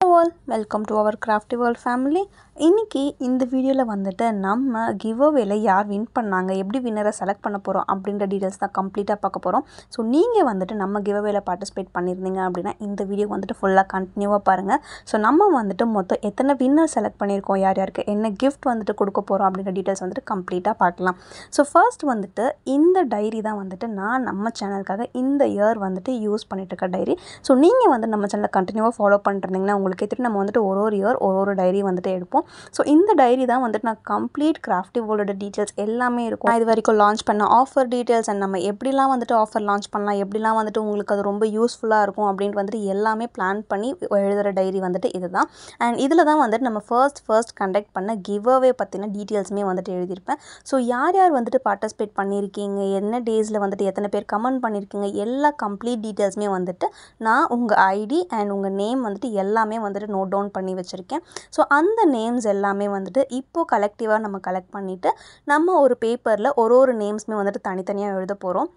all, welcome to our Crafty World family. இன்னைக்கு இந்த வீடியோல வந்துட்டு நம்ம கிவ்அவேல யார் வின் பண்ணாங்க, எப்படி வின்னரை செலக்ட் பண்ண போறோம் அப்படிங்கற டீடைல்ஸ் தான் கம்ப்ளீட்டா பார்க்க போறோம். சோ நீங்க வந்துட்டு நம்ம கிவ்அவேல பார்ட்டிசிபேட் பண்ணிருந்தீங்க அப்படினா இந்த வீடியோ வந்துட்டு ஃபுல்லா கண்டினியூவா பாருங்க. சோ நம்ம வந்துட்டு மொத்தம் எத்தனை வின்னர் செலக்ட் பண்ணிருக்கோம், யார் யாருக்கு என்ன gift வந்துட்டு கொடுக்க போறோம் அப்படிங்கற டீடைல்ஸ் வந்துட்டு கம்ப்ளீட்டா பார்க்கலாம். சோ ஃபர்ஸ்ட் வந்துட்டு இந்த டைரி தான் வந்துட்டு நான் நம்ம சேனலுக்காக இந்த இயர் வந்துட்டு யூஸ் பண்ணிட்டு இருக்க டைரி. சோ நீங்க வந்து நம்ம சேனலை கண்டினியூவா ஃபாலோ பண்ணிருந்தீங்கன்னா உங்களுக்கு தெரியும் நம்ம வந்துட்டு ஒரு இயர் ஒரு டைரி வந்துட்டு எடுப்போம். ஸோ இந்த டைரி தான் வந்துட்டு நான் கம்ப்ளீட் கிராஃப்டி வேர்ல்டோட டீட்டெயில்ஸ் எல்லாமே இருக்கும். இது வரைக்கும் லான்ச் பண்ண ஆஃபர் டீட்டெயில்ஸ் அண்ட் நம்ம எப்படிலாம் வந்துட்டு ஆஃபர் லான்ச் பண்ணலாம், எப்படிலாம் வந்துட்டு உங்களுக்கு அது ரொம்ப யூஸ்ஃபுல்லாக இருக்கும் அப்படின்ட்டு வந்துட்டு எல்லாமே பிளான் பண்ணி எழுதுகிற டைரி வந்துட்டு இதுதான். அண்ட் இதில் தான் வந்துட்டு நம்ம ஃபர்ஸ்ட் கண்டக்ட் பண்ண கிவ்அவே பற்றின டீட்டெயில்ஸுமே வந்துட்டு எழுதியிருப்பேன். ஸோ யார் யார் வந்துட்டு பார்ட்டிசிபேட் பண்ணியிருக்கீங்க, என்ன டேஸில் வந்துட்டு எத்தனை பேர் கமெண்ட் பண்ணியிருக்கீங்க, எல்லா கம்ப்ளீட் டீட்டெயில்ஸுமே வந்துட்டு நான் உங்கள் ஐடி அண்ட் உங்கள் நேம் வந்துட்டு எல்லாமே வந்துட்டு நோட் டவுன் பண்ணி வச்சுருக்கேன். ஸோ அந்த நேம்ஸ் எல்லாமே வந்துட்டு இப்போது கலெக்டிவாக நம்ம கலெக்ட் பண்ணிவிட்டு நம்ம ஒரு பேப்பரில் ஒரு நேம்ஸுமே வந்துட்டு தனித்தனியாக எழுத போகிறோம்.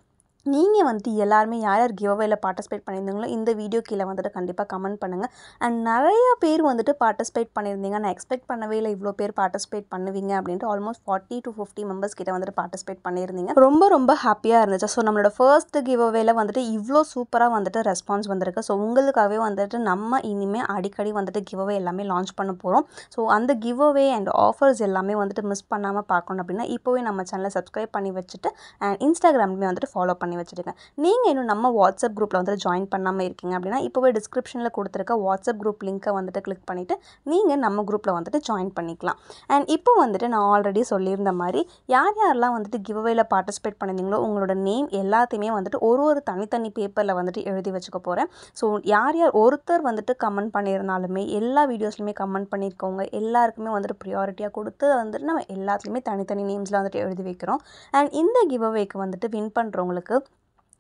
நீங்கள் வந்துட்டு எல்லாருமே யார் யார் கிவ்அவேல பார்ட்டிசிபேட் பண்ணியிருந்தீங்களோ இந்த வீடியோ கீழே வந்துட்டு கண்டிப்பாக கமெண்ட் பண்ணுங்கள். அண்ட் நிறைய பேர் வந்துட்டு பார்ட்டிசிபேட் பண்ணியிருந்தீங்க. நான் எக்ஸ்பெக்ட் பண்ணவே இல்லை இவ்வளோ பேர் பார்ட்டிசிபேட் பண்ணுவீங்க அப்படின்ட்டு. ஆல்மோஸ்ட் 40 to 50 மெம்பர்ஸ் கிட்ட வந்துட்டு பார்ட்டிசிபேட் பண்ணியிருந்தீங்க. ரொம்ப ஹாப்பியாக இருந்துச்சு. ஸோ நம்மளோட ஃபர்ஸ்ட் கிவ்அவேல வந்துட்டு இவ்வளோ சூப்பராக வந்துட்டு ரெஸ்பான்ஸ் வந்திருக்கு. ஸோ உங்களுக்காகவே வந்துட்டு நம்ம இனிமேல் அடிக்கடி வந்துட்டு கிவ்அவே எல்லாமே லான்ச் பண்ண போகிறோம். ஸோ அந்த கிவ்அவே அண்ட் ஆஃபர்ஸ் எல்லாமே வந்துட்டு மிஸ் பண்ணாமல் பார்க்கணும் அப்படின்னா இப்போவே நம்ம சேனலை சப்ஸ்கிரைப் பண்ணி வச்சுட்டு அண்ட் இன்ஸ்டாகிராம்லேயுமே வந்துட்டு ஃபாலோ பண்ணி வச்சுருக்கேன். நீங்கள் இன்னும் நம்ம வாட்ஸ்அப் குரூப்பில் வந்துட்டு ஜாயின் பண்ணாமல் இருக்கீங்க அப்படின்னா இப்போவே டிஸ்கிரிப்ஷனில் கொடுத்துருக்க வாட்ஸ்அப் குரூப் லிங்க்கை வந்துட்டு கிளிக் பண்ணிவிட்டு நீங்கள் நம்ம குரூப்பில் வந்துட்டு ஜாயின் பண்ணிக்கலாம். அண்ட் இப்போ வந்துட்டு நான் ஆல்ரெடி சொல்லியிருந்த மாதிரி யார் யாரெல்லாம் வந்துட்டு கிவ்அவேல பார்ட்டிசிபேட் பண்ணியிருந்தீங்களோ உங்களோட நேம் எல்லாத்தையுமே வந்துட்டு ஒரு தனித்தனி பேப்பரில் வந்துட்டு எழுதி வச்சுக்க போகிறேன். ஸோ யார் ஒருத்தர் வந்துட்டு கமெண்ட் பண்ணியிருந்தாலுமே எல்லா வீடியோஸ்லையுமே கமெண்ட் பண்ணியிருக்கவங்க எல்லாருக்குமே வந்துட்டு ப்ரியாரிட்டியாக கொடுத்து வந்துட்டு நம்ம எல்லாத்துலேயுமே தனித்தனி நேம்ஸில் வந்துட்டு எழுதி வைக்கிறோம். அண்ட் இந்த கிவ்அவேக்கு வந்துட்டு வின் பண்ணுறவங்களுக்கு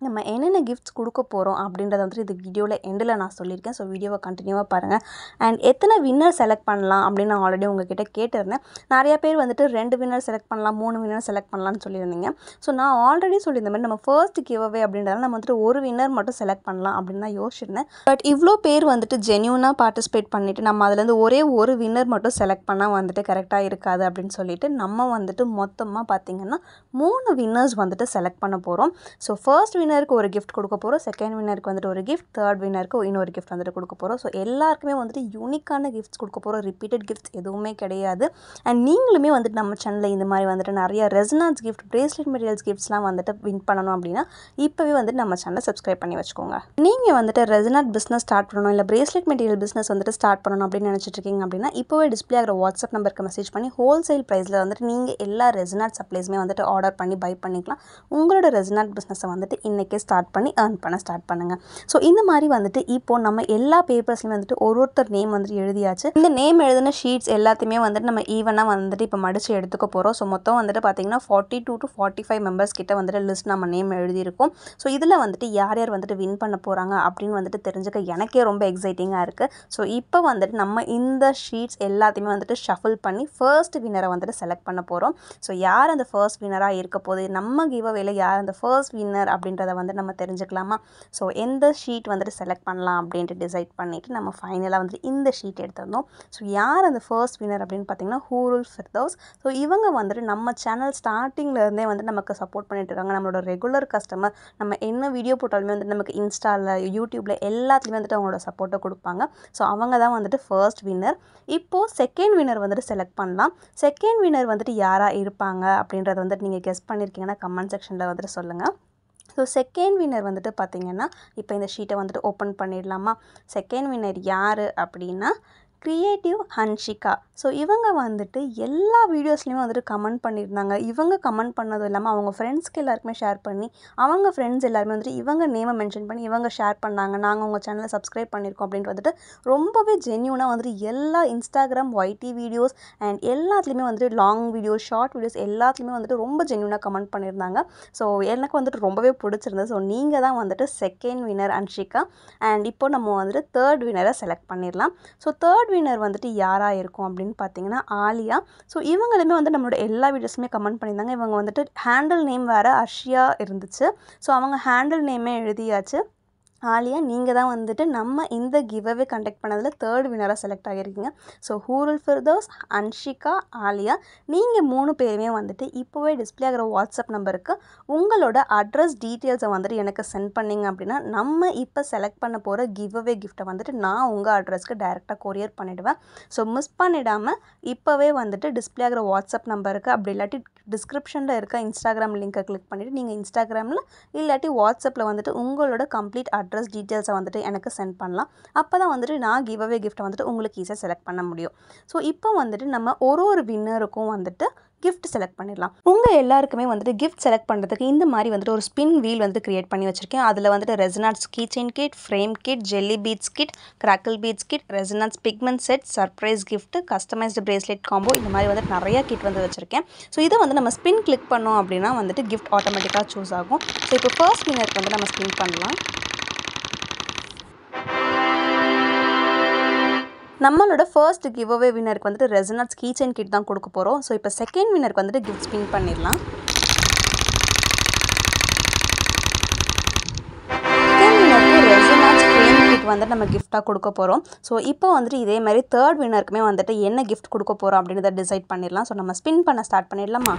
நம்ம என்னென்ன கிஃப்ட்ஸ் கொடுக்க போகிறோம் அப்படின்றத வந்துட்டு இது வீடியோவில் எண்டில் நான் சொல்லியிருக்கேன். ஸோ வீடியோவை கண்டினியூவாக பாருங்கள். அண்ட் எத்தனை வின்னர் செலக்ட் பண்ணலாம் அப்படின்னு நான் ஆல்ரெடி உங்ககிட்ட கேட்டிருந்தேன். நிறைய பேர் வந்துட்டு 2 வின்னர் செலக்ட் பண்ணலாம், 3 வின்னர் செலக்ட் பண்ணலாம்னு சொல்லியிருந்தீங்க. ஸோ நான் ஆல்ரெடி சொல்லியிருந்த மாதிரி நம்ம ஃபர்ஸ்ட் கிவ்அவே அப்படின்றதால நம்ம வந்துட்டு ஒரு வின்னர் மட்டும் செலக்ட் பண்ணலாம் அப்படின்னு தான் யோசிச்சிருந்தேன். பட் இவ்வளோ பேர் வந்துட்டு ஜென்யூனாக பார்ட்டிசிபேட் பண்ணிவிட்டு நம்ம அதுலேருந்து ஒரு வின்னர் மட்டும் செலக்ட் பண்ணால் வந்துட்டு கரெக்டாக இருக்காது அப்படின்னு சொல்லிட்டு நம்ம வந்துட்டு மொத்தமாக பார்த்திங்கன்னா 3 வின்னர்ஸ் வந்துட்டு செலக்ட் பண்ண போகிறோம். ஸோ ஃபர்ஸ்ட் வின்னருக்கு ஒரு கிஃப்ட் கொடுக்க போகிறோம், செகண்ட் வின்னருக்கு வந்துட்டு ஒரு கிஃப்ட், தேர்ட் வின்னருக்கு இன்னொரு கிஃப்ட் வந்துட்டு கொடுக்க போகிறோம். ஸோ எல்லாருக்குமே வந்துட்டு யூனிக்கான கிஃப்ட்ஸ் கொடுக்க போகிறோம். ரிப்பீட்டட் கிஃப்ட்ஸ் எதுவுமே கிடையாது. அண்ட் நீங்களுமே வந்துட்டு நம்ம சேனலில் இந்த மாதிரி வந்துட்டு நிறைய ரெசனான்ஸ் கிஃப்ட், பிரேஸ்லெட் மெட்டீரியல்ஸ் கிஃப்ட்ஸ்லாம் வந்துட்டு வின் பண்ணணும் அப்படின்னா இப்போவே வந்துட்டு நம்ம சேனலை சப்ஸ்கிரைப் பண்ணி வச்சுக்கோங்க. நீங்கள் வந்துட்டு ரெசனாட் பிஸ்னஸ் ஸ்டார்ட் பண்ணணும், இல்லை பிரேஸ்லெட் மெட்டீரியல் பிஸ்னஸ் வந்துட்டு ஸ்டார்ட் பண்ணணும் அப்படின்னு நினச்சிட்டு இருக்கீங்க அப்படின்னா இப்போவே டிஸ்பிளே ஆகிற வாட்ஸ்அப் நம்பருக்கு மெசேஜ் பண்ணி ஹோல்சேல் ப்ரைஸில் வந்துட்டு நீங்கள் எல்லா ரெசனாட் சப்ளைஸுமே வந்துட்டு ஆர்டர் பண்ணி பை பண்ணிக்கலாம். உங்களோட ரெசனாட் பிஸ்னஸை வந்துட்டு இன்றைக்கே ஸ்டார்ட் பண்ணி ஏர்ன் பண்ண ஸ்டார்ட் பண்ணுங்கள். ஸோ இந்த மாதிரி வந்துட்டு இப்போ நம்ம எல்லா பேப்பர்ஸ்லையும் வந்துட்டு ஒருத்தர் நேம் வந்துட்டு எழுதியாச்சு. இந்த நேம் எழுதின ஷீட்ஸ் எல்லாத்தையுமே வந்துட்டு நம்ம ஈவனாக வந்துட்டு இப்போ மடித்து எடுத்துக்க போகிறோம். ஸோ மொத்தம் வந்துட்டு பார்த்திங்கன்னா 42 to 45 மெம்பர்ஸ் கிட்ட வந்துட்டு லிஸ்ட் நம்ம நேம் எழுதியிருக்கோம். ஸோ இதில் வந்துட்டு யார் யார் வந்துட்டு வின் பண்ண போகிறாங்க அப்படின்னு வந்துட்டு தெரிஞ்சுக்க எனக்கே ரொம்ப எக்ஸைட்டிங்காக இருக்குது. ஸோ இப்போ வந்துட்டு நம்ம இந்த ஷீட்ஸ் எல்லாத்தையுமே வந்துட்டு ஷஃபில் பண்ணி ஃபர்ஸ்ட் வின்னரை வந்துட்டு செலக்ட் பண்ண போகிறோம். ஸோ யார் அந்த ஃபர்ஸ்ட் வின்னராக இருக்க போது, நம்ம கிவ்அவேல யார் அந்த ஃபர்ஸ்ட் வின்னர் அப்படின்றத வந்து நம்ம தெரிஞ்சுக்கலாமா? ஸோ எந்த ஷீட் வந்துட்டு செலக்ட் பண்ணலாம் அப்படின்ட்டு டிசைட் பண்ணிவிட்டு நம்ம ஃபைனலாக வந்துட்டு இந்த ஷீட் எடுத்திருந்தோம். ஸோ யார் அந்த ஃபர்ஸ்ட் வின்னர் அப்படின்னு பார்த்தீங்கன்னா ஹூருல் ஃபிர்தௌஸ். ஸோ இவங்க வந்துட்டு நம்ம சேனல் ஸ்டார்டிங்லேருந்தே வந்து நமக்கு சப்போர்ட் பண்ணிட்டு இருக்காங்க. நம்மளோட ரெகுலர் கஸ்டமர். நம்ம என்ன வீடியோ போட்டாலுமே வந்துட்டு நமக்கு இன்ஸ்டாவில், யூடியூப்பில் எல்லாத்துலேயுமே வந்துட்டு அவங்களோட சப்போர்ட்டை கொடுப்பாங்க. ஸோ அவங்க தான் வந்துட்டு ஃபர்ஸ்ட் வின்னர். இப்போது செகண்ட் வின்னர் வந்துட்டு செலக்ட் பண்ணலாம். செகண்ட் வின்னர் வந்துட்டு யாராக இருப்பாங்க அப்படின்றத வந்துட்டு நீங்கள் கெஸ் பண்ணியிருக்கீங்கன்னா கமெண்ட் செக்ஷனில் வந்துட்டு சொல்லுங்கள். ஸோ செகண்ட் வின்னர் வந்துட்டு பார்த்திங்கன்னா இப்போ இந்த ஷீட்டை வந்துட்டு ஓப்பன் பண்ணிடலாமா? செகண்ட் வின்னர் யார் அப்படின்னா கிரியேட்டிவ் ஹன்ஷிகா. ஸோ இவங்க வந்துட்டு எல்லா வீடியோஸ்லையுமே வந்துட்டு கமெண்ட் பண்ணியிருந்தாங்க. இவங்க கமெண்ட் பண்ணதும் இல்லாமல் அவங்க ஃப்ரெண்ட்ஸ்க்கு எல்லாருக்குமே ஷேர் பண்ணி அவங்க ஃப்ரெண்ட்ஸ் எல்லாருமே வந்துட்டு இவங்க நேமை மென்ஷன் பண்ணி இவங்க ஷேர் பண்ணாங்க, நாங்கள் உங்கள் சேனலை சப்ஸ்கிரைப் பண்ணியிருக்கோம் அப்படின்ட்டு வந்துட்டு ரொம்பவே ஜென்யூனாக வந்துட்டு எல்லா இன்ஸ்டாகிராம் ஒய்டி வீடியோஸ் அண்ட் எல்லாத்துலேயுமே வந்துட்டு லாங் வீடியோஸ், ஷார்ட் வீடியோஸ் எல்லாத்துலேயுமே வந்துட்டு ரொம்ப ஜென்யூனாக கமெண்ட் பண்ணியிருந்தாங்க. ஸோ எனக்கு வந்துட்டு ரொம்பவே பிடிச்சிருந்தது. ஸோ நீங்கள் தான் வந்துட்டு செகண்ட் வின்னர் ஹன்ஷிகா. அண்ட் இப்போ நம்ம வந்துட்டு தேர்ட் வின்னரை செலக்ட் பண்ணிடலாம். ஸோ தேர்ட் வின்னர் வந்துட்டு யாராக இருக்கும் அப்படின்னு பார்த்தீங்கன்னா ஆலியா. ஸோ இவங்களுமே வந்து நம்மளோட எல்லா வீடியோஸுமே கமெண்ட் பண்ணியிருந்தாங்க. இவங்க வந்துட்டு ஹேண்டில் நேம் வேறு அர்ஷியா இருந்துச்சு. ஸோ அவங்க ஹேண்டில் நேமே எழுதியாச்சு. ஆலியா நீங்கள் தான் வந்துட்டு நம்ம இந்த கிவ்அவே கண்டக்ட் பண்ணதில் 3rd வின்னராக செலக்ட் ஆகியிருக்கீங்க. ஸோ ஹூருல் ஃபிர்தௌஸ், அன்ஷிகா, ஆலியா நீங்கள் 3 பேருமே வந்துட்டு இப்போவே டிஸ்பிளே ஆகிற வாட்ஸ்அப் நம்பருக்கு உங்களோட அட்ரஸ் டீட்டெயில்ஸை வந்துட்டு எனக்கு சென்ட் பண்ணிங்க அப்படின்னா நம்ம இப்போ செலக்ட் பண்ண போகிற கிவ்அவே கிஃப்ட்டை வந்துட்டு நான் உங்கள் அட்ரஸ்க்கு டைரெக்டாக கொரியர் பண்ணிவிடுவேன். ஸோ மிஸ் பண்ணிடாமல் இப்போவே வந்துட்டு டிஸ்பிளே ஆகிற வாட்ஸ்அப் நம்பருக்கு அப்படி இல்லாட்டி டிஸ்கிரிப்ஷனில் இருக்க இன்ஸ்டாகிராம் லிங்கை கிளிக் பண்ணிவிட்டு நீங்கள் இன்ஸ்டாகிராமில் இல்லாட்டி வாட்ஸ்அப்பில் வந்துட்டு உங்களோட கம்ப்ளீட் அட்ரஸ் டீட்டெயில்ஸை வந்துட்டு எனக்கு சென்ட் பண்ணலாம். அப்போ தான் வந்துட்டு நான் கிவ்அவே கிஃப்ட்டை வந்துட்டு உங்களுக்கு ஈஸியாக செலக்ட் பண்ண முடியும். ஸோ இப்போ வந்துட்டு நம்ம ஒரு வின்னருக்கும் வந்துட்டு கிஃப்ட் செலக்ட் பண்ணிடலாம். உங்கள் எல்லாருக்குமே வந்துட்டு கிஃப்ட் செலக்ட் பண்ணுறதுக்கு இந்த மாதிரி வந்துட்டு ஒரு ஸ்பின் வீல் வந்துட்டு கிரியேட் பண்ணி வச்சுருக்கேன். அதில் வந்துட்டு resin arts key chain kit, frame kit, jelly beads kit, crackle beads kit, resin arts pigment set, surprise gift, customised bracelet combo, இந்த மாதிரி வந்துட்டு நிறையா கிட் வந்து வச்சுருக்கேன். ஸோ இதை வந்து நம்ம ஸ்பின் கிளிக் பண்ணோம் அப்படின்னா வந்துட்டு கிஃப்ட் ஆட்டோமேட்டிக்காக சூஸ் ஆகும். ஸோ இப்போ ஃபர்ஸ்ட் வின்னருக்கு வந்து நம்ம ஸ்பின் பண்ணலாம். நம்மளோட ஃபர்ஸ்ட் கிவ்அவே வின்னருக்கு வந்துட்டு ரெசனாட்ஸ் கீ செயின் கிட் தான் கொடுக்க போகிறோம். ஸோ இப்போ செகண்ட் வின்னருக்கு வந்துட்டு கிஃப்ட் ஸ்பின் பண்ணிடலாம். செகண்ட் வின்னருக்கு ரெசனாட்ஸ் ஃப்ரேம் கிட் வந்துட்டு நம்ம கிஃப்ட்டாக கொடுக்க போகிறோம். ஸோ இப்போ வந்துட்டு இதே மாதிரி 3rd வின்னருக்குமே வந்துட்டு என்ன கிஃப்ட் கொடுக்க போகிறோம் அப்படின்றத டிசைட் பண்ணிடலாம். ஸோ நம்ம ஸ்பின் பண்ண ஸ்டார்ட் பண்ணிடலாமா?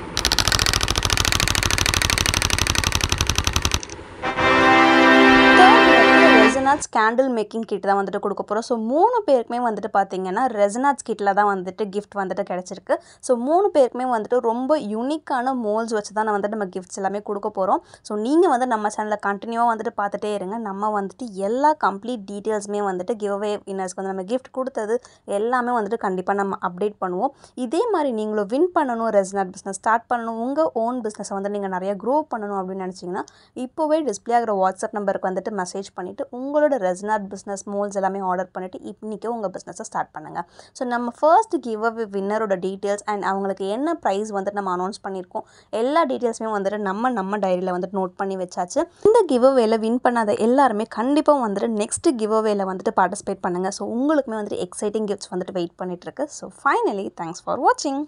ரெசனாட்ஸ் கேண்டில் மேக்கிங் கிட் தான் வந்துட்டு கொடுக்க போகிறோம். ஸோ 3 பேருக்குமே வந்துட்டு பார்த்தீங்கன்னா ரெசனாட்ஸ் கிட்டில் தான் வந்துட்டு கிஃப்ட் வந்துட்டு கிடச்சிருக்கு. ஸோ 3 பேருக்குமே வந்துட்டு ரொம்ப யூனிக்கான மோல்ஸ் வச்சு தான் வந்துட்டு நம்ம கிஃப்ட்ஸ் எல்லாமே கொடுக்க போகிறோம். ஸோ நீங்கள் வந்து நம்ம சேனலில் கண்டினியூவாக வந்துட்டு பார்த்துட்டே இருங்க. நம்ம வந்துட்டு எல்லா கம்ப்ளீட் டீட்டெயில்ஸுமே வந்துட்டு கிவ்அவே வின்னர்ஸ்க்கு வந்து நம்ம கிஃப்ட் கொடுத்தது எல்லாமே வந்துட்டு கண்டிப்பாக நம்ம அப்டேட் பண்ணுவோம். இதே மாதிரி நீங்களும் வின் பண்ணணும், ரெசனாட் பிஸ்னஸ் ஸ்டார்ட் பண்ணணும், உங்கள் ஓன் பிஸ்னஸை வந்து நீங்கள் நிறைய க்ரோ பண்ணணும் அப்படின்னு நினச்சிங்கன்னா இப்போவே டிஸ்பிளே ஆகிற வாட்ஸ்அப் நம்பருக்கு வந்துட்டு மெசேஜ் பண்ணிவிட்டு உங்களோட ரெசனாட் பிஸ்னஸ் மோல்ஸ் எல்லாமே ஆர்டர் பண்ணிவிட்டு இன்றைக்கே உங்கள் பிஸ்னஸை ஸ்டார்ட் பண்ணுங்கள். ஸோ நம்ம ஃபர்ஸ்ட் கிவ்அவே வின்னரோட டீட்டெயில்ஸ் அண்ட் அவங்களுக்கு என்ன ப்ரைஸ் வந்துட்டு நம்ம அனௌன்ஸ் பண்ணியிருக்கோம் எல்லா டீட்டெயில்ஸுமே வந்துட்டு நம்ம டைரியில் வந்துட்டு நோட் பண்ணி வச்சாச்சு. இந்த கிவ்அவேல வின் பண்ணாத எல்லாருமே கண்டிப்பாக வந்துட்டு நெக்ஸ்ட் கிவ்அவேல வந்துட்டு பார்ட்டிசிபேட் பண்ணுங்கள். ஸோ உங்களுக்குமே வந்துட்டு எக்ஸைட்டிங் கிஃப்ட்ஸ் வந்துட்டு வெயிட் பண்ணிட்டு இருக்கு. ஸோ ஃபைனலி தேங்க்ஸ் ஃபார் வாட்சிங்.